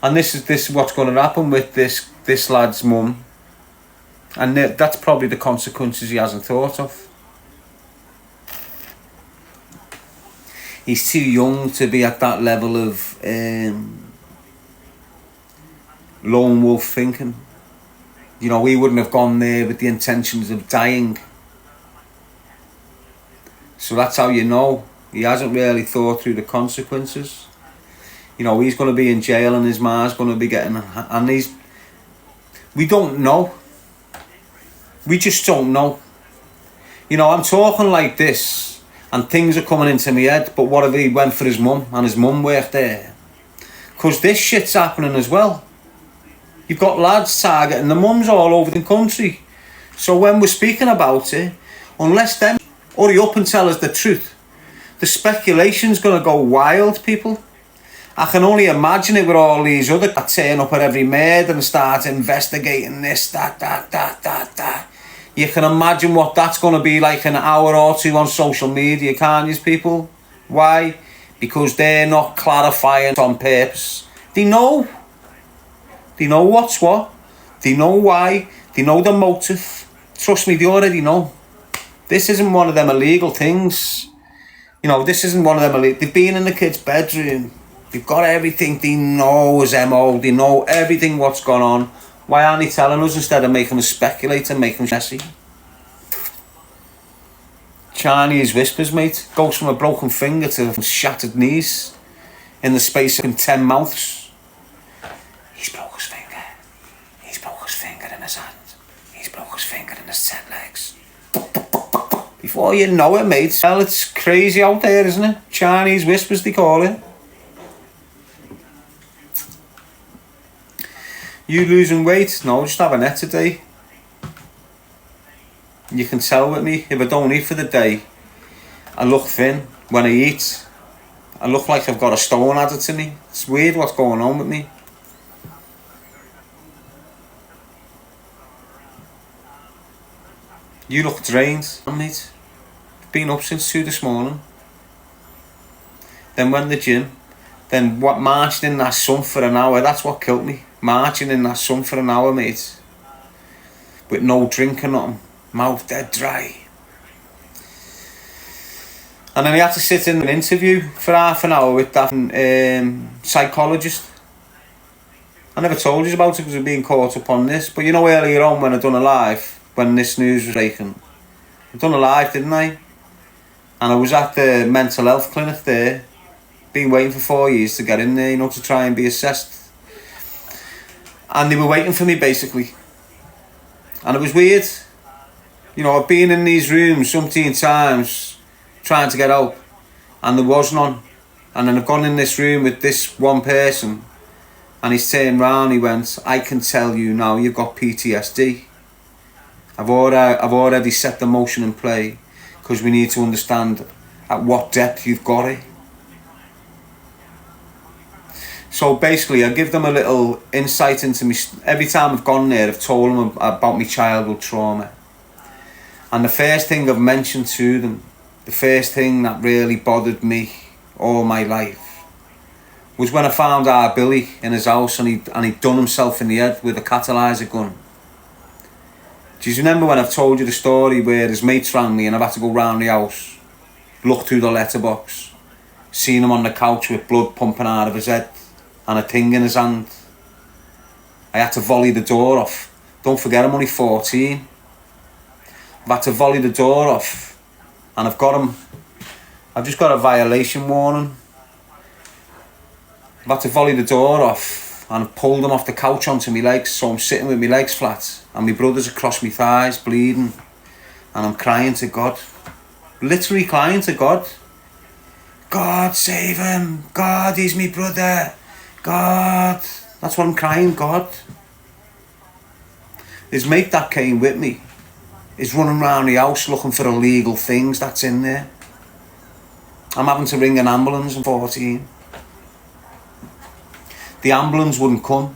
And this is what's going to happen with this lad's mum. And that's probably the consequences he hasn't thought of. He's too young to be at that level of lone wolf thinking. You know, he wouldn't have gone there with the intentions of dying. So that's how you know he hasn't really thought through the consequences. You know, he's going to be in jail and his ma's going to be getting... And we don't know. We just don't know. You know, I'm talking like this and things are coming into my head, but what if he went for his mum and his mum worked there? Because this shit's happening as well. You've got lads targeting the mums all over the country. So when we're speaking about it, unless them hurry up and tell us the truth, the speculation's going to go wild, people. I can only imagine it with all these other that turn up at every murder and start investigating this, that. You can imagine what that's going to be like an hour or two on social media, can't you, people? Why? Because they're not clarifying on purpose. They know. They know what's what. They know why. They know the motive. Trust me, they already know. This isn't one of them illegal things. You know, this isn't one of them illegal... They've been in the kid's bedroom. They've got everything. They know his MO. They know everything what's gone on. Why aren't they telling us instead of making us speculate and making us messy? Chinese whispers, mate. Goes from a broken finger to shattered knees in the space of 10 mouths. He's broke his finger. He's broke his finger in his hand. He's broke his finger in his 10 legs. Before you know it, mate. Well, it's crazy out there, isn't it? Chinese whispers, they call it. You losing weight? No, just have a net today. You can tell with me, if I don't eat for the day, I look thin. When I eat, I look like I've got a stone added to me. It's weird what's going on with me. You look drained, mate. Been up since 2 this morning. Then went to the gym. Then what, marched in that sun for an hour. That's what killed me. Marching in that sun for an hour, mate. With no drink or nothing. Mouth dead dry. And then he had to sit in an interview for half an hour with that psychologist. I never told you about it because we're being caught up on this. But you know, earlier on when I done a live, when this news was breaking, I done a live, didn't I? And I was at the mental health clinic there. Been waiting for 4 years to get in there, you know, to try and be assessed. And they were waiting for me, basically. And it was weird. You know, I've been in these rooms umpteen times trying to get out, and there was none. And then I've gone in this room with this one person, and he's turned round, he went, I can tell you now, you've got PTSD. I've already set the motion in play, because we need to understand at what depth you've got it. So basically, I give them a little insight into me. Every time I've gone there, I've told them about my childhood trauma. And the first thing I've mentioned to them, the first thing that really bothered me all my life, was when I found our Billy in his house and he'd done himself in the head with a catalyzer gun. Do you remember when I've told you the story where his mates rang me and I've had to go round the house, look through the letterbox, seen him on the couch with blood pumping out of his head and a thing in his hand. I had to volley the door off. Don't forget, I'm only 14. I've had to volley the door off, and I've just got a violation warning. I've had to volley the door off, and I've pulled him off the couch onto my legs, so I'm sitting with my legs flat, and my brother's across my thighs, bleeding, and I'm crying to God. Literally crying to God. God, save him. God, he's my brother. God. That's what I'm crying, God. His mate that came with me is running around the house looking for illegal things that's in there. I'm having to ring an ambulance at 14. The ambulance wouldn't come.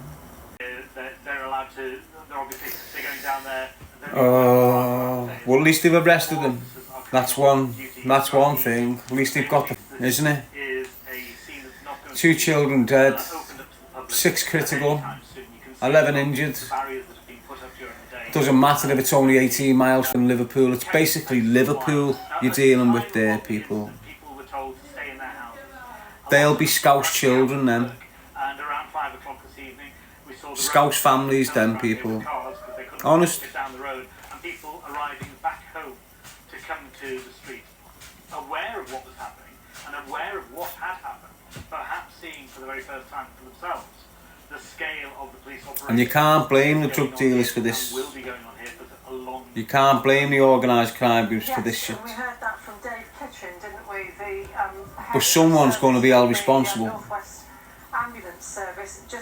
They're allowed to, they're obviously, they're going down there. Well, at least they've arrested them. That's one thing. At least they've got them, isn't it? 2 children dead. 6 critical, 11 injured. Doesn't matter if it's only 18 miles from Liverpool. It's basically Liverpool you're dealing with there, people. They'll be Scouse children then. Scouse families then, people. Honest. And people arriving back home to come to the street, aware of what was happening and aware of what had happened, perhaps seeing for the very first time for themselves the scale of the police operation. And you can't blame the drug dealers for this. You can't blame the organised crime groups for this shit. We heard that from Dave Kitchen, didn't we? But someone's going to be held responsible.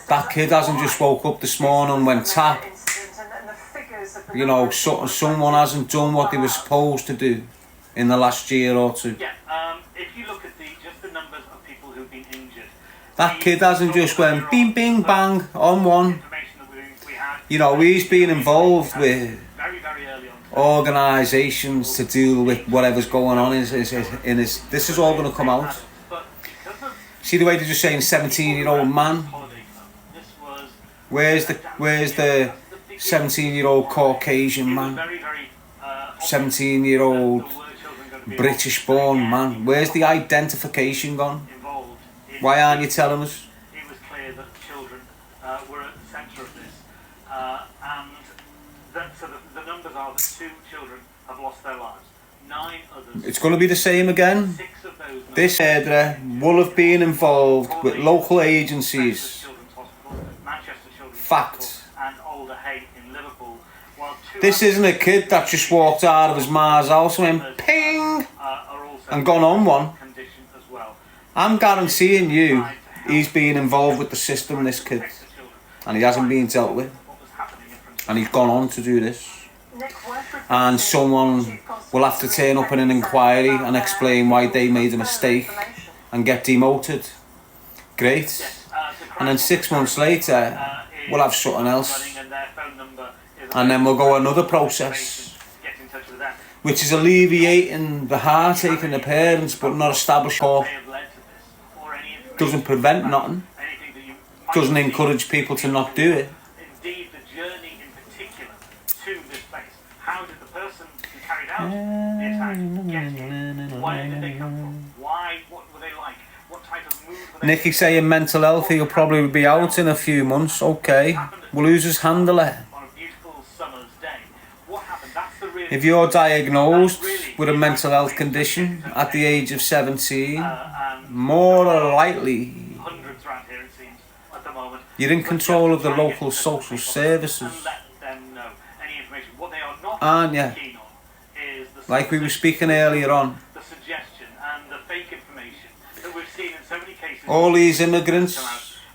That kid hasn't just woke up this morning and went tap. You know, someone hasn't done what they were supposed to do in the last year or two. Yeah, if you look at just the numbers of people who've been injured. That kid hasn't just went bing, bing, bang on one. You know, he's been involved with organisations to deal with whatever's going on in his. This is all going to come out. See the way they're just saying 17-year-old man. Where's the 17-year-old Caucasian man? 17-year-old British-born man. Where's the identification gone? Why aren't you telling us? It was clear that children were at the centre of this, and that, so the numbers are that 2 children have lost their lives. 9 others. It's going to be the same again. 6 of those. This murderer will have been involved with local agencies. Fact. And Older Hay in Liverpool. This isn't a kid that just walked out of his ma's house and went ping and gone on one. I'm guaranteeing you he's been involved with the system, this kid, and he hasn't been dealt with, and he's gone on to do this, and someone will have to turn up in an inquiry and explain why they made a mistake and get demoted. Great. And then 6 months later we'll have something else, and then we'll go another process, which is alleviating the heartache in the parents but not establishing or doesn't prevent nothing, doesn't encourage people to not do it. Indeed, the journey in particular to this place. How did the person who carried out the attack get here? Where did they come from? Why? What were they like? What type of mood were they? Nicky's saying mental health, he'll probably be out in a few months. Okay, we'll lose his handler. On a beautiful summer's day. What happened? That's the real. If you're diagnosed with a mental health condition at the age of 17, more likely hundreds around here, it seems, at the moment. You're in control of the local social services, And let them know any information. What they are not aren't you? keen on is the Like we were speaking earlier on. the suggestion and the fake information that we've seen in so many cases. All these immigrants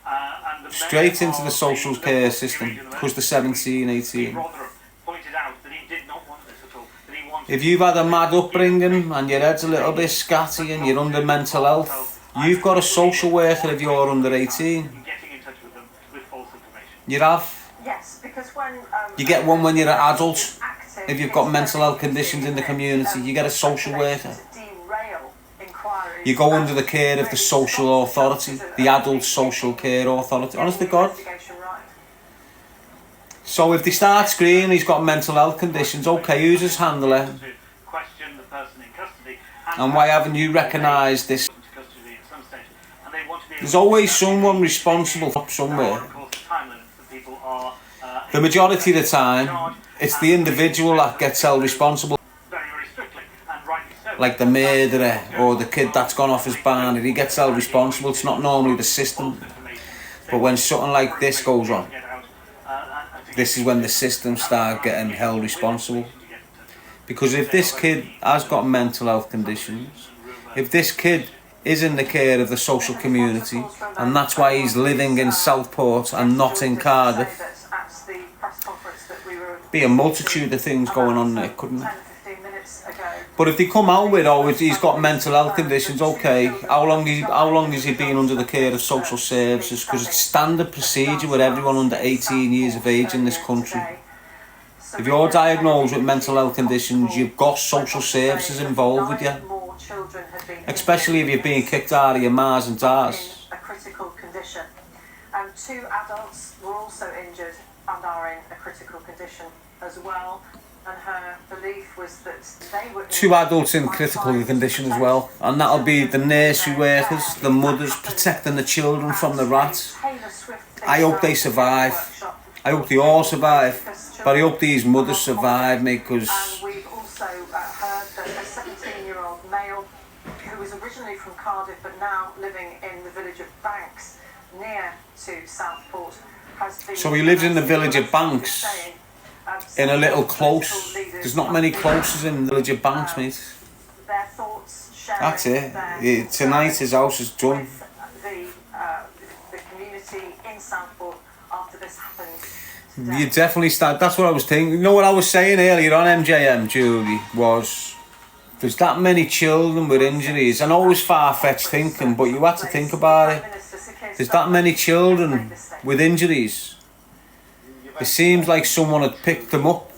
And the straight mayor into the of social the care Liverpool system Regional because they're 17, 18. Rotherham pointed out that he did not want this at all. That he wanted If you've had a mad upbringing and your head's a little bit scatty and you're under mental health, you've got a social worker if you're under 18. getting in touch with them with false information. You have. Yes, because when You get one when you're an adult. If you've got mental health conditions in the community, you get a social worker. You go under the care of the social authority, the adult social care authority. Honest to God. So if they start screaming he's got mental health conditions, okay, who's his handler? Question the person in custody. And why haven't you recognised this? There's always someone responsible for somewhere. The majority of the time, it's the individual that gets held responsible. Like the murderer or the kid that's gone off his barn, he gets held responsible. It's not normally the system. But when something like this goes on, this is when the system starts getting held responsible. Because if this kid has got mental health conditions, if this kid is in the care of the social community, and that's why he's living in Southport and not in Cardiff, be a multitude of things going on there, couldn't there? But if they come out with, oh, he's got mental health conditions, okay, how long has he been under the care of social services? Because it's standard procedure with everyone under 18 years of age in this country. If you're diagnosed with mental health conditions, you've got social services involved with you. Especially if you're being kicked out of your ma's and dad's. 2 adults were also injured and are in a critical condition as well. And her belief was that they were 2 adults in critical condition as well, and that'll be the nursery workers, the mothers protecting the children from the rats. I hope they survive. I hope they all survive, but I hope these mothers survive, mate, because... And we've also heard that a 17-year-old male who was originally from Cardiff but now living in the village of Banks near to Southport has been... So he lives in the village of Banks, in a little close. There's not many closes in the village of Banks, mate. Their thoughts, That's it. Tonight his house is done. The community in Southport after this happened. You definitely start. That's what I was thinking. You know what I was saying earlier on MJM, Julie, was there's that many children with injuries. I know it was far-fetched thinking, but you had to think about it. There's that many children with injuries. It seems like someone had picked them up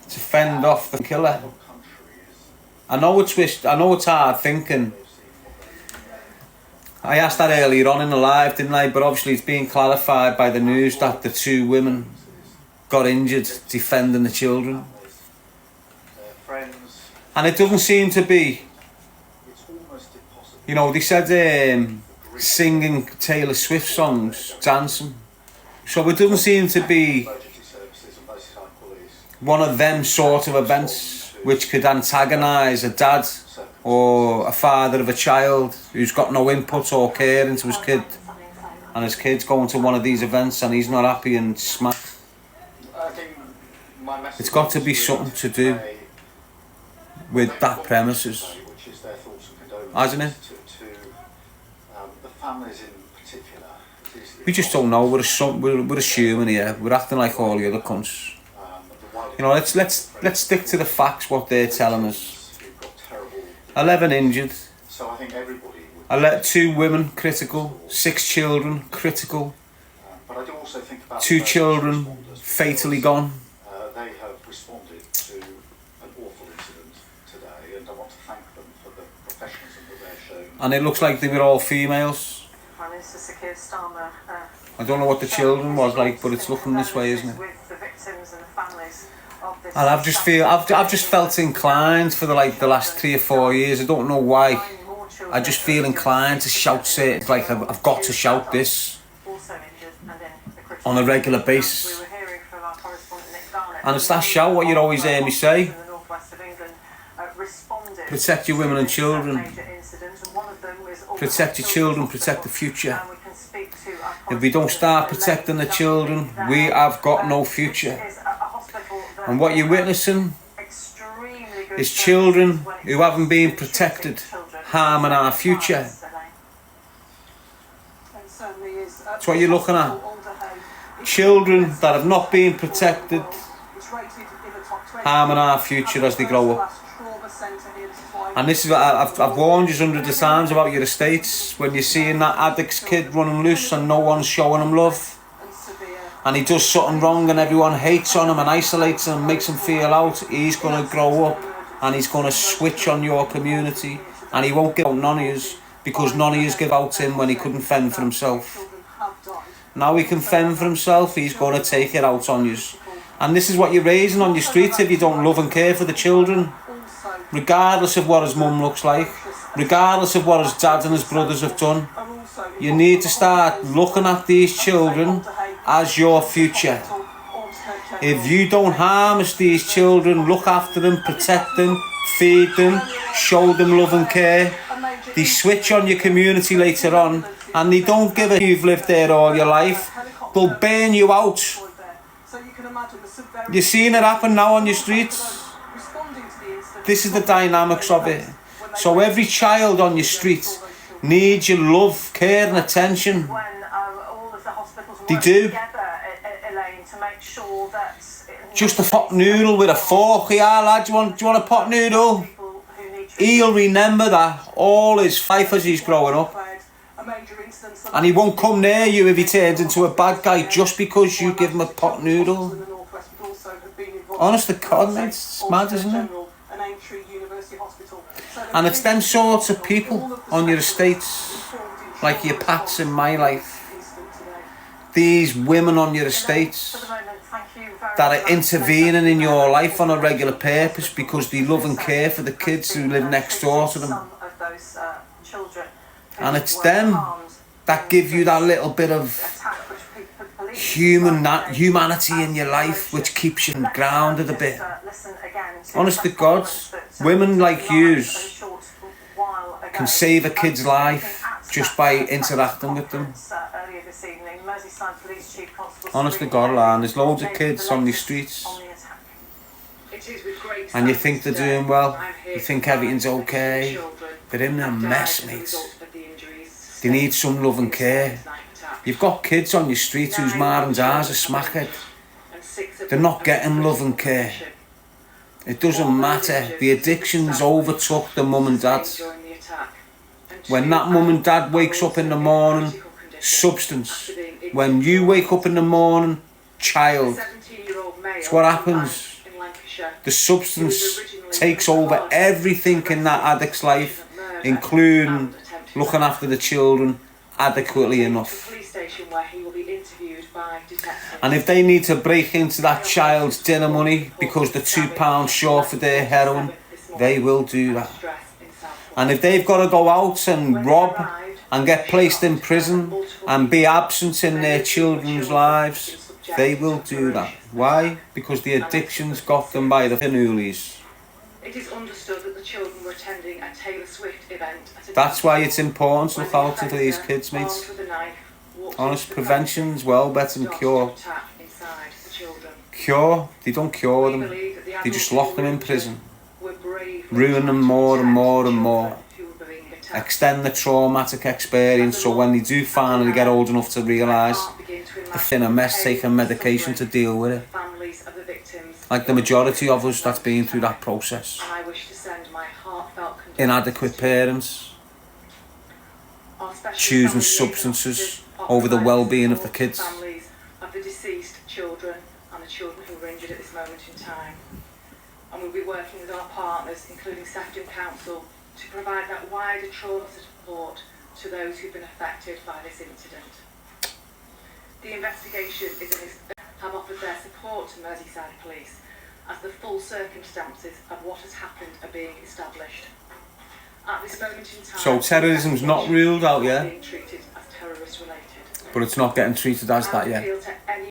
to fend off the killer. I know it's hard thinking. I asked that earlier on in the live, didn't I? But obviously it's being clarified by the news that the 2 women got injured defending the children. And it doesn't seem to be... You know, they said singing Taylor Swift songs, dancing. So it doesn't seem to be one of them sort of events which could antagonise a dad or a father of a child who's got no input or care into his kid, and his kid's going to one of these events and he's not happy and smacked. It's got to be something to do with that premises, hasn't it? We just don't know. We're assuming here. We're acting like all the other cunts. You know, let's stick to the facts. What they're telling us. 11 injured. So I think everybody would. I let 2 women critical, 6 children critical. But I do also think about 2 children fatally gone. They have responded to an awful incident today, and I want to thank them for the professionalism that they've shown. And it looks like they were all females. Prime Minister Sir Keir Starmer, I don't know what the children was like, but it's looking this way, isn't it? with the victims and the families of this. And I've just felt inclined for the last 3 or 4 years. I don't know why. I just feel inclined to shout it. Like I've got to shout this on a regular basis. And it's that shout what you always hear me say. Protect your women and children. Protect your children, protect the future. If we don't start protecting the children, we have got no future. And what you're witnessing is children who haven't been protected harming our future. That's what you're looking at. Children that have not been protected harming our future as they grow up. And this is what I've warned you hundreds of times about your estates. When you're seeing that addict's kid running loose and no one's showing him love, and he does something wrong and everyone hates on him and isolates him and makes him feel out, he's going to grow up and he's going to switch on your community, and he won't give out none of yous, because none of yous give out him when he couldn't fend for himself. Now he can fend for himself, he's going to take it out on yous. And this is what you're raising on your streets if you don't love and care for the children. Regardless of what his mum looks like, regardless of what his dad and his brothers have done, you need to start looking at these children as your future. If you don't harm these children, look after them, protect them, feed them, show them love and care, they switch on your community later on, and they don't give a you've lived there all your life. They'll burn you out. You're seeing it happen now on your streets. This is the dynamics of it. So every child on your street needs your love, care and attention. They do. Just a pot noodle with a fork. Yeah, lad, do you want a pot noodle? He'll remember that all his life as he's growing up. And he won't come near you if he turns into a bad guy just because you give him a pot noodle. Honest to God, mate, it's mad, isn't it? And it's them sorts of people on your estates, like your Pats in my life, these women on your estates that are intervening in your life on a regular purpose because they love and care for the kids who live next door to them. And it's them that give you that little bit of humanity in your life, which keeps you grounded a bit. Honest to God, women like yous can save a kid's life just by interacting with them. Honest to God, and there's loads of kids on these streets, and you think they're doing well, you think everything's okay, they're in a mess, mate. They need some love and care. You've got kids on your street whose ma and da's are smackhead. They're not getting love and care. It doesn't matter. The addictions overtook the mum and dad. When that mum and dad wakes up in the morning, substance. When you wake up in the morning, child. It's what happens. The substance takes over everything in that addict's life, including looking after the children adequately enough. And if they need to break into that child's dinner money because they're £2 short for their heroin, they will do that. And if they've got to go out and rob and get placed in prison and be absent in their children's lives, they will do that. Why? Because the addictions got them by the noolies. It is understood that the children were attending a Taylor Swift event. That's why it's important to look out into these kids, mates. Honest, prevention's well better than cure. Cure? They don't cure them. They just lock them in prison. Ruin them more and more and more. Extend the traumatic experience so when they do finally get old enough to realise they're in a mess, taking medication to deal with it. Like the majority of us that's been through that process. Inadequate parents, choosing substances over the well-being of the kids. Families of the deceased children and the children who were injured at this moment in time. And we'll be working with our partners, including Southport Council, to provide that wider trauma support to those who've been affected by this incident. The investigation have offered their support to Merseyside Police as the full circumstances of what has happened are being established. At this moment in time, so terrorism's not ruled out yet, being treated as terrorist related. but it's not getting treated as that yet.